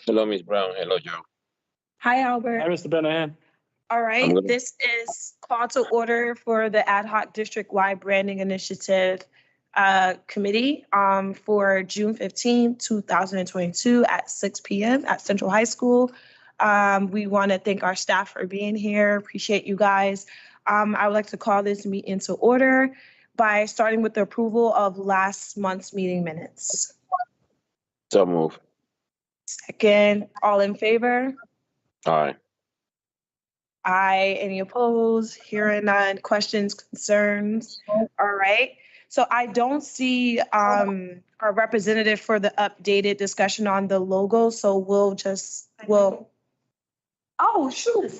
Hello, Miss Brown. Hello, Joe. Hi, Albert. Hi, Mr. Benahan. All right, this is call to order for the ad hoc district-wide branding initiative committee for June 15, 2022 at 6 p.m. at Central High School. We want to thank our staff for being here. Appreciate you guys. I would like to call this meeting to order by starting with the approval of last month's meeting minutes. So move. Second, all in favor? Aye. Aye. Any opposed? Hearing none. Questions, concerns? All right. So I don't see our representative for the updated discussion on the logo. So we'll. Oh, shoot.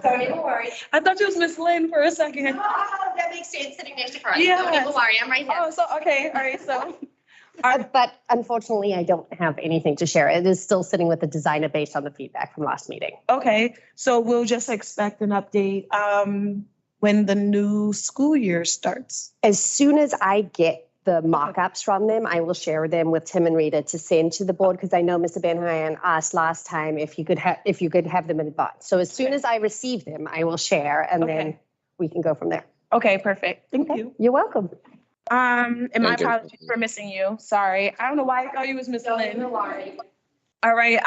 Sorry, don't worry. I thought you was Miss Lynn for a second. Oh, that makes sense, sitting next to her. Yeah. Don't worry, I'm right here. Oh, so, okay. All right. So, But unfortunately, I don't have anything to share. It is still sitting with the designer based on the feedback from last meeting. okay. So we'll just expect an update when the new school year starts. As soon as I get the mock-ups from them, I will share them with Tim and Rita to send to the board, because I know Mr. Benhayan asked last time if you could have them in advance. So as soon as I receive them, I will share, and then we can go from there. Okay, perfect. Thank Okay. you. You're welcome. And my Thank you. apologies for missing you. Sorry. I don't know why I thought you was Miss Lynn. Don't worry. All right,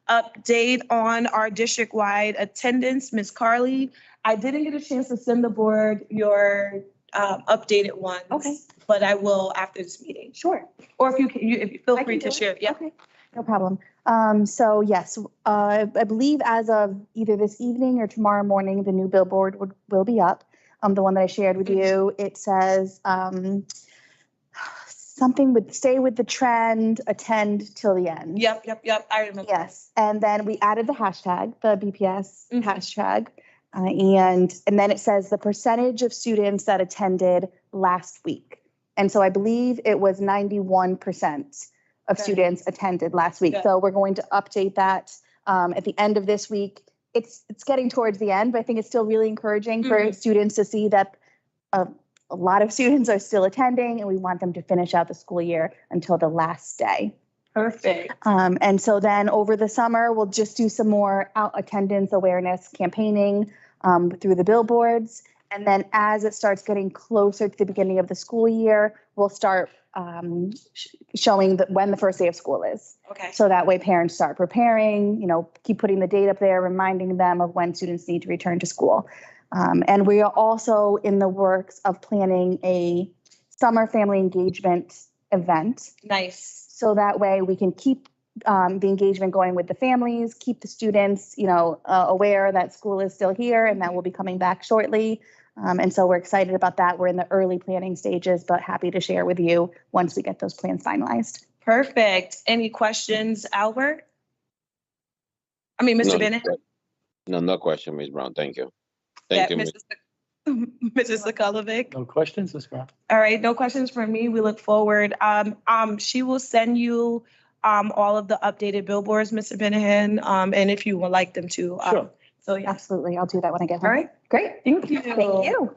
update on our district-wide attendance, Ms. Carly. I didn't get a chance to send the board your updated ones. Okay. But I will after this meeting. Sure. Or if you can, if you feel I free can to do it. share. Yeah. Okay, no problem. So yes, I believe as of either this evening or tomorrow morning, the new billboard will be up. The one that I shared with you, it says something with stay with the trend, attend till the end. Yep. I remember. Yes, and then we added the hashtag, the BPS hashtag. And then it says the percentage of students that attended last week. And so I believe it was 91% of Okay. students attended last week. Good. So we're going to update that at the end of this week. It's getting towards the end, but I think it's still really encouraging for students to see that a lot of students are still attending, and we want them to finish out the school year until the last day. Perfect. And so then over the summer, we'll just do some more out attendance awareness campaigning through the billboards. And then as it starts getting closer to the beginning of the school year, we'll start showing when the first day of school is. Okay. So that way parents start preparing, keep putting the date up there, reminding them of when students need to return to school. And we are also in the works of planning a summer family engagement event. Nice. So that way we can keep the engagement going with the families, keep the students, aware that school is still here and that we'll be coming back shortly. And so we're excited about that. We're in the early planning stages, but happy to share with you once we get those plans finalized. Perfect. Any questions, Albert? I mean, Mr. Bennett? No question, Miss Brown. Thank you. Yeah, Thank you, Miss. Mrs. Sokolovic. No questions, Ms. Brown? All right, no questions from me. We look forward. She will send you all of the updated billboards, Mr. Benahan, and if you would like them to. Sure. So yeah. Absolutely. I'll do that when I get home. All right. Great. Thank you. Thank you.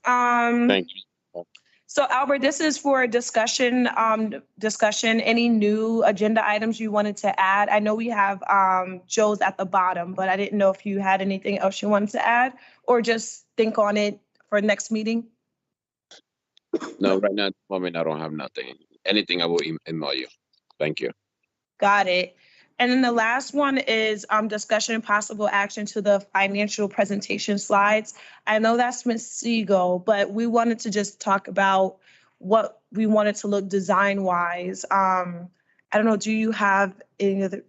Thank you. So Albert, this is for discussion. Any new agenda items you wanted to add? I know we have Joe's at the bottom, but I didn't know if you had anything else you wanted to add or just think on it for next meeting. No, right now, at the moment, I don't have nothing. Anything, I will email you. Thank you. Got it. And then the last one is discussion and possible action to the financial presentation slides. I know that's Ms. Siegel, but we wanted to just talk about what we wanted to look design wise. I don't know, do you have any other?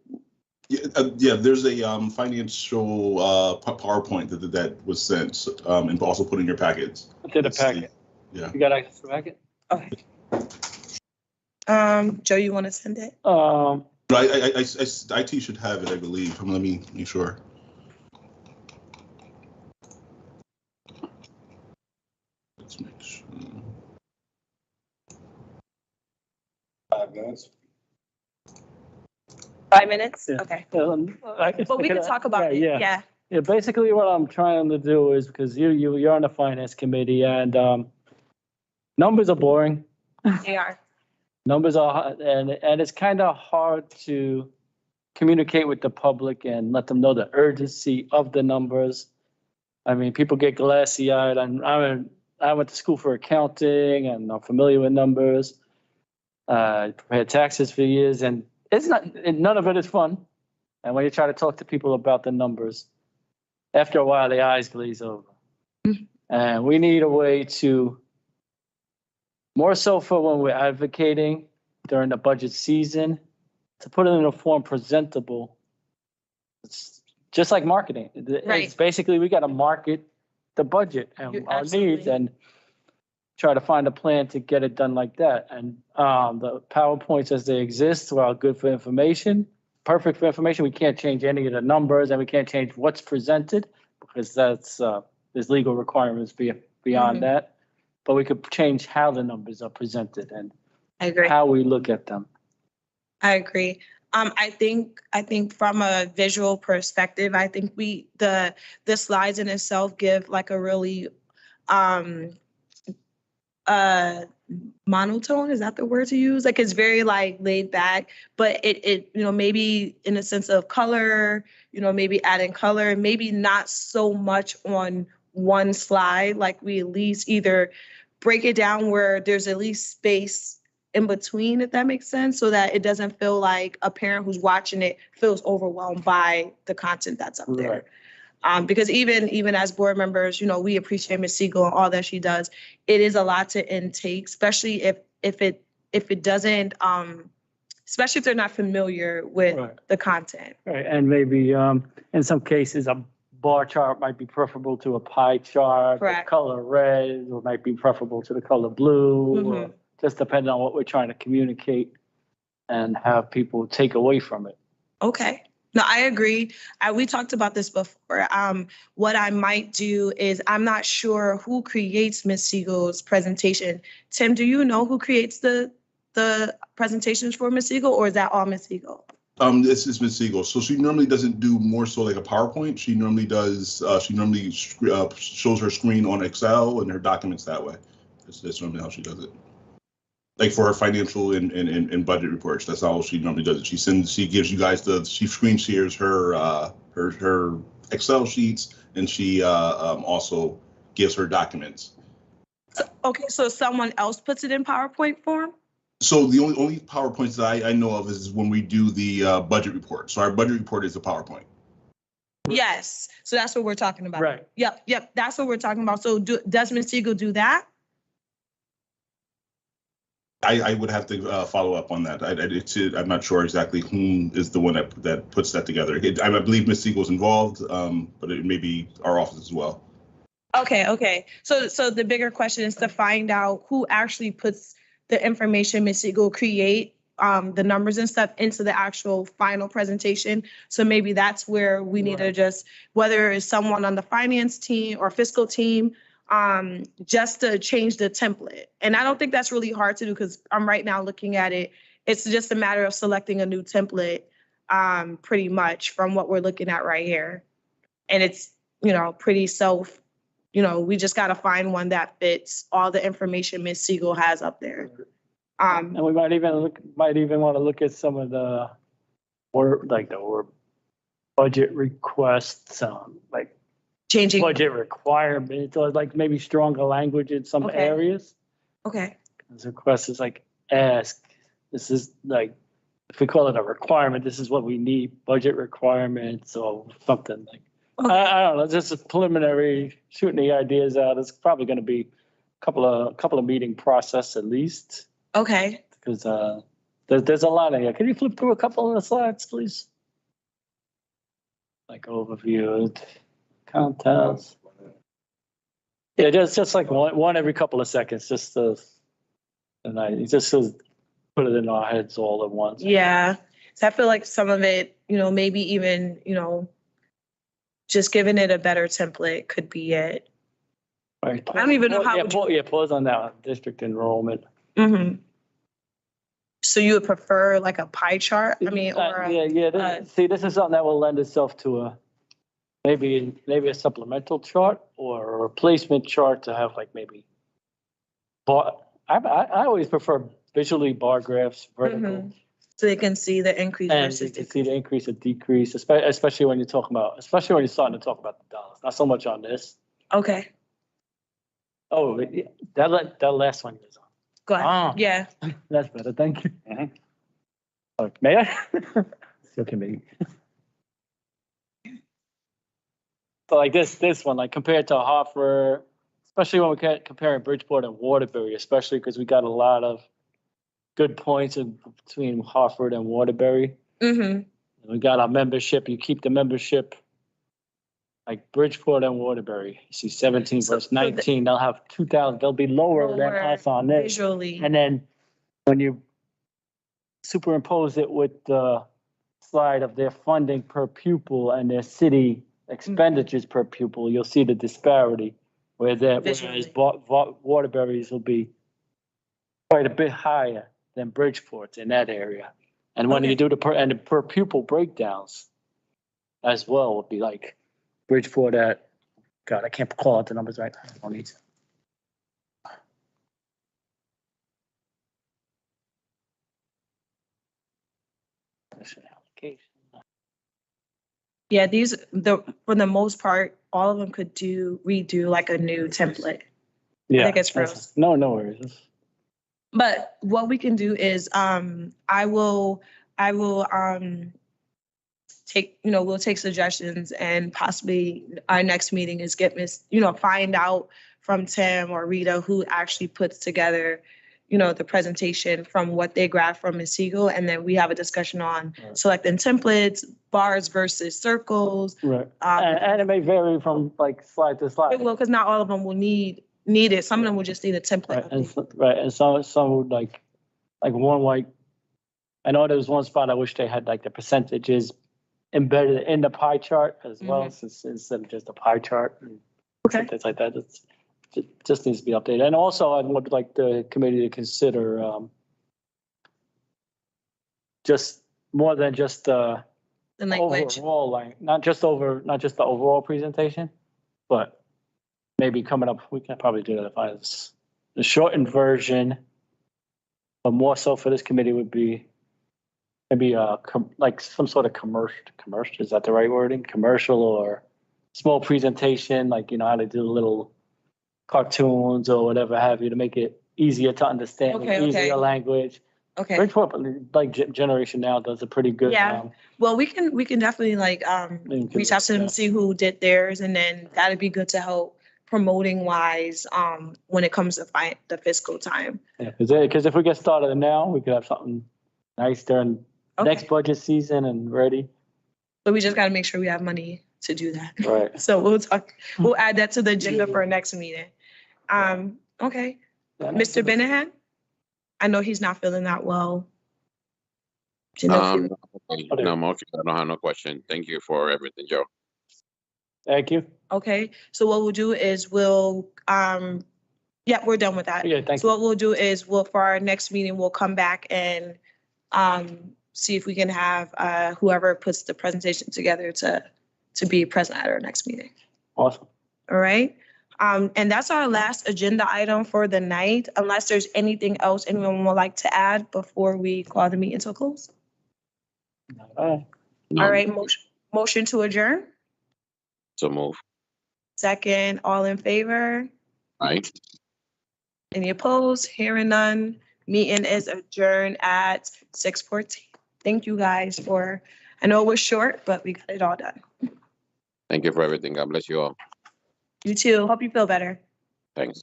Yeah, there's a financial PowerPoint that was sent and also put in your packets. It's in the packet. Yeah. You got access to the packet? Okay. Joe, you want to send it? But IT should have it, I believe. Let me make sure. Let's make sure. minutes. 5 minutes? Yeah. Okay. But we can talk about it. Yeah. Yeah, basically what I'm trying to do is, because you're on the finance committee and numbers are boring. They are. Numbers are, and it's kind of hard to communicate with the public and let them know the urgency of the numbers. I mean, people get glassy eyed. I went to school for accounting and I'm familiar with numbers. Prepared taxes for years, and none of it is fun. And when you try to talk to people about the numbers, after a while, the eyes glaze over. And we need a way to, more so for when we're advocating during the budget season, to put it in a form presentable. It's just like marketing. Right. It's basically, we got to market the budget and our Absolutely. needs and try to find a plan to get it done like that. And the PowerPoints as they exist, while good for information, perfect for information, we can't change any of the numbers and we can't change what's presented because there's legal requirements beyond that. But we could change how the numbers are presented and I agree. how we look at them. I agree. I think from a visual perspective, I think the slides in itself give like a really monotone, is that the word to use? Like it's very like laid back, but it maybe in a sense of color, maybe adding color, maybe not so much on one slide, like we at least either break it down where there's at least space in between, if that makes sense, so that it doesn't feel like a parent who's watching it feels overwhelmed by the content that's up there. Because even as board members, we appreciate Ms. Siegel and all that she does. It is a lot to intake, especially if it doesn't, especially if they're not familiar with the content. Right, and maybe in some cases a bar chart might be preferable to a pie chart. Correct. The color red or might be preferable to the color blue, or just depending on what we're trying to communicate and have people take away from it. Okay. No, I agree. We talked about this before. What I might do is, I'm not sure who creates Ms. Siegel's presentation. Tim, do you know who creates the presentations for Ms. Siegel, or is that all Ms. Siegel? This is Ms. Siegel. So she normally doesn't do more so like a PowerPoint. She normally does, shows her screen on Excel and her documents that way. That's normally how she does it. Like for her financial and budget reports, that's how she normally does it. She gives you guys she screen shares her Excel sheets, and she also gives her documents. So someone else puts it in PowerPoint form? So the only PowerPoints that I know of is when we do the budget report. So our budget report is a PowerPoint. Yes. So that's what we're talking about. Right. Yep. That's what we're talking about. So does Ms. Siegel do that? I would have to follow up on that. I'm not sure exactly whom is the one that puts that together. I believe Ms. Siegel's involved, but it may be our office as well. Okay. So the bigger question is to find out who actually puts the information Ms. Siegel create, the numbers and stuff into the actual final presentation. So maybe that's where we need to just, whether it's someone on the finance team or fiscal team, just to change the template. And I don't think that's really hard to do because I'm right now looking at it. It's just a matter of selecting a new template, pretty much from what we're looking at right here. And it's, pretty self, we just got to find one that fits all the information Ms. Siegel has up there. And we might even want to look at some of the budget requests, like Changing. budget requirements, or like maybe stronger language in some areas. Okay. The request is like ask. This is like, if we call it a requirement, this is what we need, budget requirements or something like. Okay. I don't know, just a preliminary, shooting the ideas out. It's probably going to be a couple of meeting process at least. Okay. Because there's a lot in here. Can you flip through a couple of the slides, please? Like overview, contents. Yeah, just like one every couple of seconds, just to put it in our heads all at once. Yeah. So I feel like some of it, maybe even, just giving it a better template could be it. Right. I don't even know how. Pause on that one, district enrollment. Mm-hmm. So you would prefer like a pie chart? I mean, or See, this is something that will lend itself to a, maybe a supplemental chart or a replacement chart to have like maybe bar, I always prefer visually bar graphs, vertical. so they can see the increase And versus you can see decrease. the increase or decrease, especially when you're talking about, especially when you're starting to talk about the dollars, not so much on this. Okay, Oh, yeah, that last one is on. go ahead. Ah. Yeah. That's better, thank you. Mhm. May I? Okay, maybe. So like this one, like compared to Hartford, especially when we're comparing Bridgeport and Waterbury, especially because we got a lot of good points in between Hartford and Waterbury. Mm-hmm. We got our membership, you keep the membership. Like Bridgeport and Waterbury, you see 17 So versus 19, they'll have 2,000, they'll be lower than Lower us on this. Visually. And then when you superimpose it with the slide of their funding per pupil and their city expenditures per pupil, you'll see the disparity whereas Visually. Waterbury's will be quite a bit higher than Bridgeport's in that area. And when Okay. you do the per pupil breakdowns as well, would be like Bridgeport at, God, I can't call out the numbers right now. I don't need to. Allocation. Yeah, for the most part, all of them could redo like a new template. Yeah, think it's froze. No worries. But what we can do is, I will take, we'll take suggestions and possibly our next meeting is find out from Tim or Rita who actually puts together, the presentation from what they graph from Ms. Siegel. And then we have a discussion on Right. selecting templates, bars versus circles. Right. And it may vary from like slide to slide. It will, because not all of them will need it. Some of them will just need a template. Right, and some would like one, like, I know there was one spot I wish they had like the percentages embedded in the pie chart as well, since instead of just a pie chart. And Okay. things like that. It just needs to be updated. And also I would like the committee to consider just more than just The language. overall, like not just the overall presentation, but maybe coming up, we can probably do that if I was the shortened version, but more so for this committee would be maybe like some sort of commercial, is that the right wording? Commercial or small presentation, like, how to do little cartoons or whatever have you to make it easier to understand, easier language. Okay. Bridgeport, like Generation Now does a pretty good. Yeah. Well, we can definitely reach out to them and see who did theirs, and then that'd be good to help promoting wise when it comes to the fiscal time. Yeah, because if we get started now, we could have something nice during next budget season and ready. But we just got to make sure we have money to do that. Right. So we'll add that to the agenda for our next meeting. Okay. Mr. Benahan? I know he's not feeling that well. Okay. No, I'm okay. I don't have no question. Thank you for everything, Joe. Thank you. Okay, so what we'll do is we're done with that. Yeah, thank So what we'll do is for our next meeting, we'll come back and see if we can have whoever puts the presentation together to be present at our next meeting. Awesome. All right. And that's our last agenda item for the night, unless there's anything else anyone would like to add before we call the meeting to a close. All All right, motion to adjourn. So move. Second, all in favor? Aye. Any opposed? Hearing none. Meeting is adjourned at 6:14. Thank you guys I know it was short, but we got it all done. Thank you for everything. God bless you all. You too. Hope you feel better. Thanks.